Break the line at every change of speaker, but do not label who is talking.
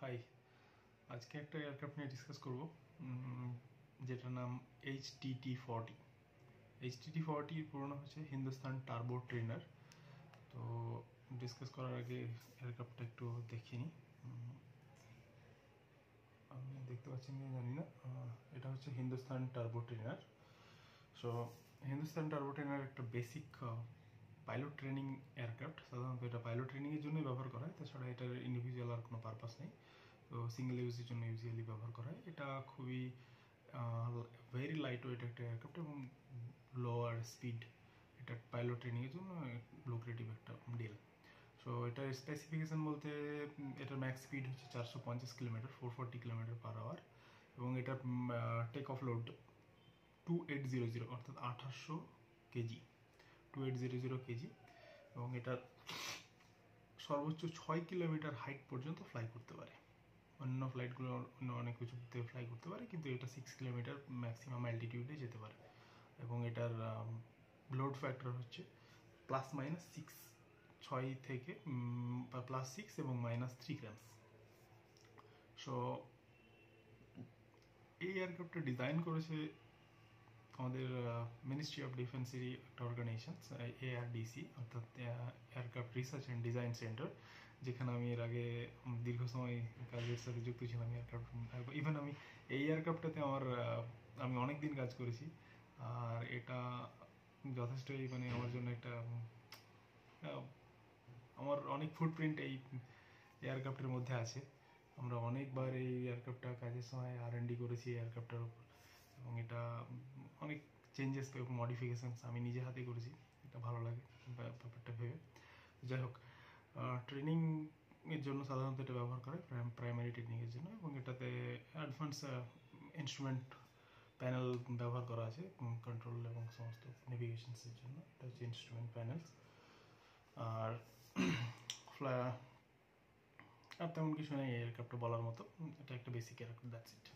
High, আজকে একটা aircraft নিয়ে ডিসকাস করব যেটার নাম HTT-40। HTT-40 পুরোনো হচ্ছে হিন্দুস্তান টার্বো ট্রেনার। তো ডিসকাস করার আগে এয়ারক্রাফটটা একটু দেখে নিই। আমি দেখতে পাচ্ছি না, জানি না। এটা হচ্ছে Hindustan turbo trainer. So Hindustan turbo trainer একটা বেসিক পাইলট ট্রেনিং এয়ারক্রাফট। সাধারণত এটা পাইলট ট্রেনিংয়ের জন্যই ব্যবহার করা হয়, তাছাড়া এটার ইন্ডিভিজুয়াল আর কোনো পারপাস নেই। তো সিঙ্গেল ইউজের জন্য ইউজুয়ালি ব্যবহার করা হয়। এটা খুবই ভেরি লাইট ওয়েট একটা এয়ারক্রাফট এবং লোয়ার স্পিড। এটা পাইলট ট্রেনিংয়ের জন্য লুক্রেটিভ একটা ডিল। সো এটার স্পেসিফিকেশান বলতে এটার ম্যাক্স স্পিড হচ্ছে 450 কিলোমিটার, 440 কিলোমিটার পার আওয়ার, এবং এটার টেক অফ লোড 2800 অর্থাৎ 1800 কেজি, 2800 কেজি। এবং এটা সর্বোচ্চ 6 কিলোমিটার হাইট পর্যন্ত ফ্লাই করতে পারে। অন্য ফ্লাইটগুলো অন্য অনেক কিছুতে ফ্লাই করতে পারে, কিন্তু এটা 6 কিলোমিটার ম্যাক্সিমাম অ্যালটিটিউডে যেতে পারে। এবং এটার লোড ফ্যাক্টর হচ্ছে +-6, 6 থেকে +6 এবং -3 গ্রামস। সো এই এয়ারক্রাফটটা ডিজাইন করেছে আমাদের মিনিস্ট্রি অফ ডিফেন্সেরই একটা অর্গানাইজেশন, ARDC, অর্থাৎ aircraft research and design centre, যেখানে আমি এর আগে দীর্ঘ সময় কাজের সাথে যুক্ত ছিলাম। এয়ারক্রাফট ইভেন আমি এই এয়ারক্রাফটটাতে আমি অনেক দিন কাজ করেছি। আর এটা যথেষ্টই আমার জন্য একটা আমার অনেক ফুটপ্রিন্ট এই এয়ারক্রাফটের মধ্যে আছে। আমরা অনেকবার এই এয়ারক্রাফটটা কাজের সময় R&D করেছি এয়ারক্রাফটের উপর, এবং এটা অনেক চেঞ্জেস এবং মডিফিকেশানস আমি নিজে হাতে করেছি। এটা ভালো লাগে ব্যাপারটা ভেবে। যাই হোক, ট্রেনিংয়ের জন্য সাধারণত এটা ব্যবহার করে, প্রাইমারি ট্রেনিংয়ের জন্য। এবং এটাতে অ্যাডভান্স ইনস্ট্রুমেন্ট প্যানেল ব্যবহার করা আছে কন্ট্রোল এবং সমস্ত নেভিগেশনসের জন্য। এটা হচ্ছে ইনস্ট্রুমেন্ট প্যানেলস। আর আর তেমন কিছু নেই এয়ারক্রাফটটা বলার মতো। এটা একটা বেসিক এয়ারক্রাফট, দ্যাটস ইট।